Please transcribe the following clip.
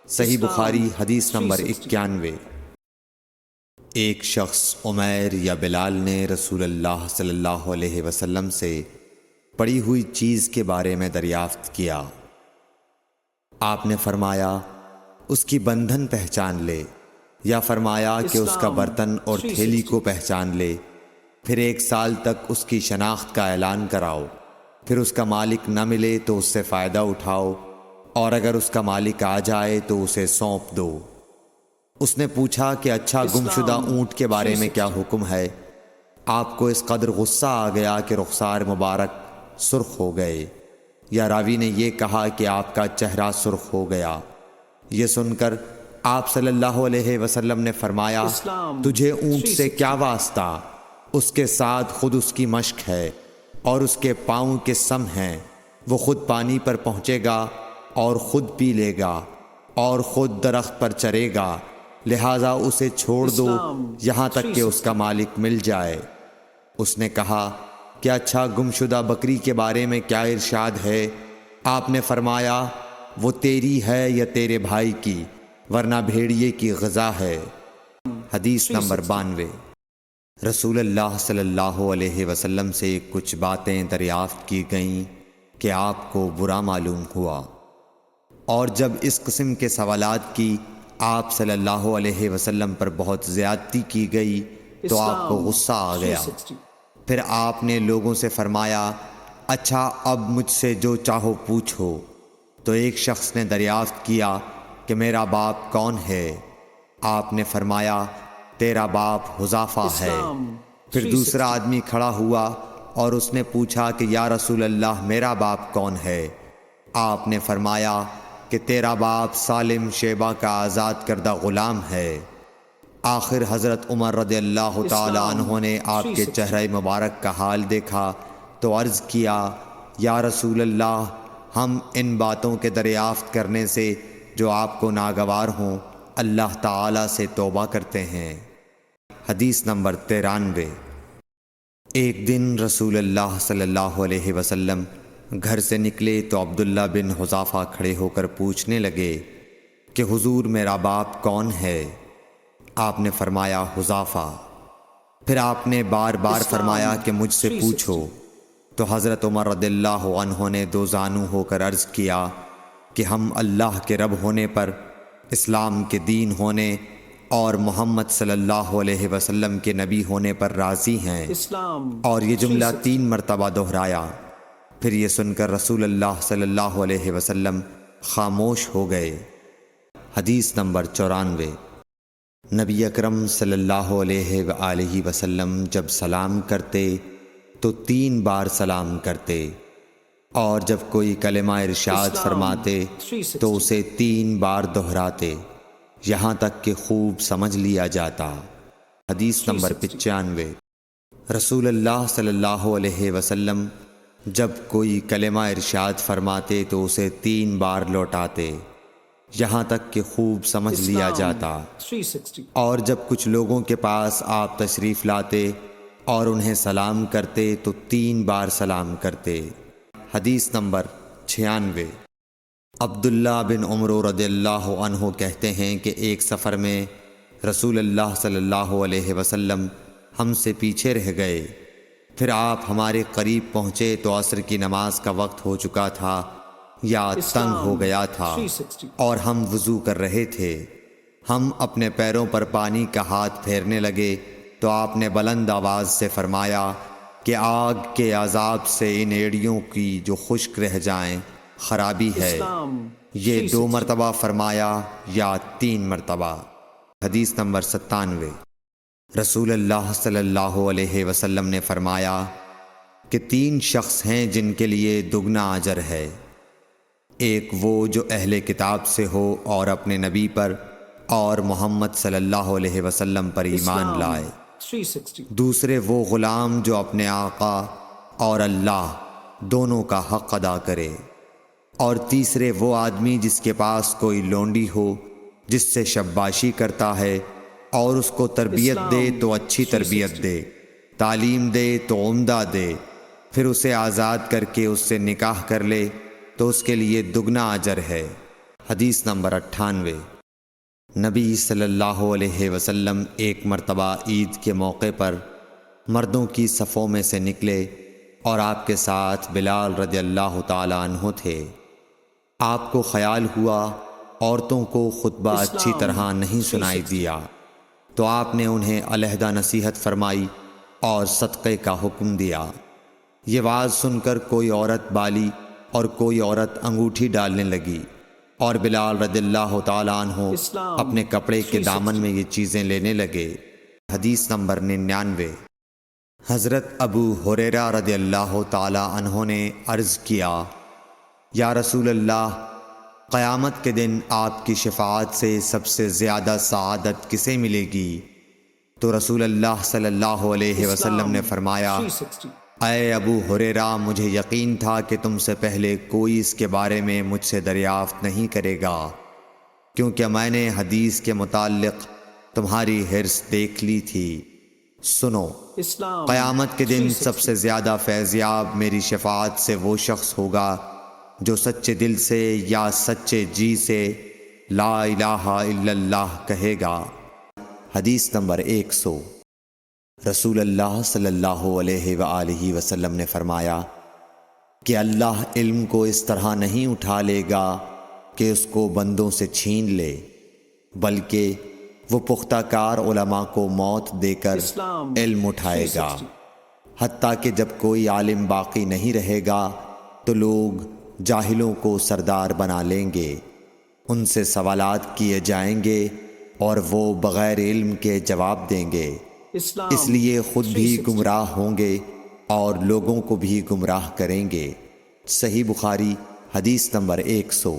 صحیح بخاری حدیث نمبر 91۔ ایک شخص عمیر یا بلال نے رسول اللہ صلی اللہ علیہ وسلم سے پڑی ہوئی چیز کے بارے میں دریافت کیا۔ آپ نے فرمایا اس کی بندھن پہچان لے، یا فرمایا کہ اس کا برتن اور تھیلی کو پہچان لے، پھر 1 سال تک اس کی شناخت کا اعلان کراؤ، پھر اس کا مالک نہ ملے تو اس سے فائدہ اٹھاؤ، اور اگر اس کا مالک آ جائے تو اسے سونپ دو۔ اس نے پوچھا کہ اچھا گمشدہ اونٹ کے بارے میں کیا حکم ہے؟ آپ کو اس قدر غصہ آ گیا کہ رخسار مبارک سرخ ہو گئے، یا راوی نے یہ کہا کہ آپ کا چہرہ سرخ ہو گیا۔ یہ سن کر آپ صلی اللہ علیہ وسلم نے فرمایا تجھے اونٹ سے کیا واسطہ؟ اس کے ساتھ خود اس کی مشق ہے اور اس کے پاؤں کے سم ہیں، وہ خود پانی پر پہنچے گا اور خود پی لے گا اور خود درخت پر چرے گا، لہٰذا اسے چھوڑ دو یہاں تک کہ اس کا مالک مل جائے۔ اس نے کہا کہ اچھا گمشدہ بکری کے بارے میں کیا ارشاد ہے؟ آپ نے فرمایا وہ تیری ہے یا تیرے بھائی کی، ورنہ بھیڑیے کی غذا ہے۔ حدیث نمبر 92۔ رسول اللہ صلی اللہ علیہ وسلم سے کچھ باتیں دریافت کی گئیں کہ آپ کو برا معلوم ہوا، اور جب اس قسم کے سوالات کی آپ صلی اللہ علیہ وسلم پر بہت زیادتی کی گئی تو آپ کو غصہ آ گیا۔ پھر آپ نے لوگوں سے فرمایا اچھا اب مجھ سے جو چاہو پوچھو۔ تو ایک شخص نے دریافت کیا کہ میرا باپ کون ہے؟ آپ نے فرمایا تیرا باپ حذافہ ہے۔ پھر دوسرا آدمی کھڑا ہوا اور اس نے پوچھا کہ یا رسول اللہ میرا باپ کون ہے؟ آپ نے فرمایا کہ تیرا باپ سالم شیبہ کا آزاد کردہ غلام ہے۔ آخر حضرت عمر رضی اللہ تعالی عنہ نے آپ کے چہرہ مبارک کا حال دیکھا تو عرض کیا یا رسول اللہ ہم ان باتوں کے دریافت کرنے سے جو آپ کو ناگوار ہوں اللہ تعالی سے توبہ کرتے ہیں۔ حدیث نمبر 93۔ ایک دن رسول اللہ صلی اللہ علیہ وسلم گھر سے نکلے تو عبداللہ بن حذافہ کھڑے ہو کر پوچھنے لگے کہ حضور میرا باپ کون ہے؟ آپ نے فرمایا حذافہ۔ پھر آپ نے بار بار فرمایا کہ مجھ سے پوچھو۔ تو حضرت عمر رضی اللہ عنہ نے دو زانو ہو کر عرض کیا کہ ہم اللہ کے رب ہونے پر، اسلام کے دین ہونے اور محمد صلی اللہ علیہ وسلم کے نبی ہونے پر راضی ہیں۔ اور یہ جملہ 3 مرتبہ دہرایا۔ پھر یہ سن کر رسول اللہ صلی اللہ علیہ وسلم خاموش ہو گئے۔ حدیث نمبر 94۔ نبی اکرم صلی اللہ علیہ وآلہ وسلم جب سلام کرتے تو 3 بار سلام کرتے، اور جب کوئی کلمہ ارشاد فرماتے تو اسے 3 بار دہراتے یہاں تک کہ خوب سمجھ لیا جاتا۔ حدیث نمبر 95۔ رسول اللہ صلی اللہ علیہ وسلم جب کوئی کلمہ ارشاد فرماتے تو اسے 3 بار لوٹاتے یہاں تک کہ خوب سمجھ لیا جاتا، اور جب کچھ لوگوں کے پاس آپ تشریف لاتے اور انہیں سلام کرتے تو 3 بار سلام کرتے۔ حدیث نمبر 96۔ عبداللہ بن عمر رضی اللہ عنہ کہتے ہیں کہ ایک سفر میں رسول اللہ صلی اللہ علیہ وسلم ہم سے پیچھے رہ گئے، پھر آپ ہمارے قریب پہنچے تو عصر کی نماز کا وقت ہو چکا تھا یا تنگ ہو گیا تھا اور ہم وضو کر رہے تھے۔ ہم اپنے پیروں پر پانی کا ہاتھ پھیرنے لگے تو آپ نے بلند آواز سے فرمایا کہ آگ کے عذاب سے ان ایڑیوں کی جو خشک رہ جائیں خرابی ہے۔ یہ 2 مرتبہ فرمایا یا 3 مرتبہ۔ حدیث نمبر 97۔ رسول اللہ صلی اللہ علیہ وسلم نے فرمایا کہ 3 شخص ہیں جن کے لیے دگنا اجر ہے۔ ایک وہ جو اہل کتاب سے ہو اور اپنے نبی پر اور محمد صلی اللہ علیہ وسلم پر ایمان لائے۔ دوسرے وہ غلام جو اپنے آقا اور اللہ دونوں کا حق ادا کرے، اور تیسرے وہ آدمی جس کے پاس کوئی لونڈی ہو جس سے شباشی کرتا ہے اور اس کو تربیت دے تو اچھی تربیت دے، تعلیم دے تو عمدہ دے، پھر اسے آزاد کر کے اس سے نکاح کر لے تو اس کے لیے دگنا اجر ہے۔ حدیث نمبر 98۔ نبی صلی اللہ علیہ وسلم ایک مرتبہ عید کے موقع پر مردوں کی صفوں میں سے نکلے اور آپ کے ساتھ بلال رضی اللہ تعالی عنہ تھے۔ آپ کو خیال ہوا عورتوں کو خطبہ اچھی طرح نہیں سنائی دیا، تو آپ نے انہیں علیحدہ نصیحت فرمائی اور صدقے کا حکم دیا۔ یہ واز سن کر کوئی عورت بالی اور کوئی عورت انگوٹھی ڈالنے لگی، اور بلال رضی اللہ تعالیٰ عنہ اپنے کپڑے کے دامن میں یہ چیزیں لینے لگے۔ حدیث نمبر 99۔ حضرت ابو ہریرہ رضی اللہ تعالیٰ عنہ نے عرض کیا، یا رسول اللہ، قیامت کے دن آپ کی شفاعت سے سب سے زیادہ سعادت کسے ملے گی؟ تو رسول اللہ صلی اللہ علیہ وسلم نے فرمایا، اے ابو ہریرہ، مجھے یقین تھا کہ تم سے پہلے کوئی اس کے بارے میں مجھ سے دریافت نہیں کرے گا، کیونکہ میں نے حدیث کے متعلق تمہاری حرص دیکھ لی تھی۔ سنو، قیامت کے دن سب سے زیادہ فیضیاب میری شفاعت سے وہ شخص ہوگا جو سچے دل سے یا سچے جی سے لا الہ الا اللہ کہے گا۔ حدیث نمبر 100۔ رسول اللہ صلی اللہ علیہ وآلہ وسلم نے فرمایا کہ اللہ علم کو اس طرح نہیں اٹھا لے گا کہ اس کو بندوں سے چھین لے، بلکہ وہ پختہ کار علماء کو موت دے کر علم اٹھائے گا، حتیٰ کہ جب کوئی عالم باقی نہیں رہے گا تو لوگ جاہلوں کو سردار بنا لیں گے، ان سے سوالات کیے جائیں گے اور وہ بغیر علم کے جواب دیں گے، اس لیے خود بھی گمراہ ہوں گے اور لوگوں کو بھی گمراہ کریں گے۔ صحیح بخاری حدیث نمبر 100۔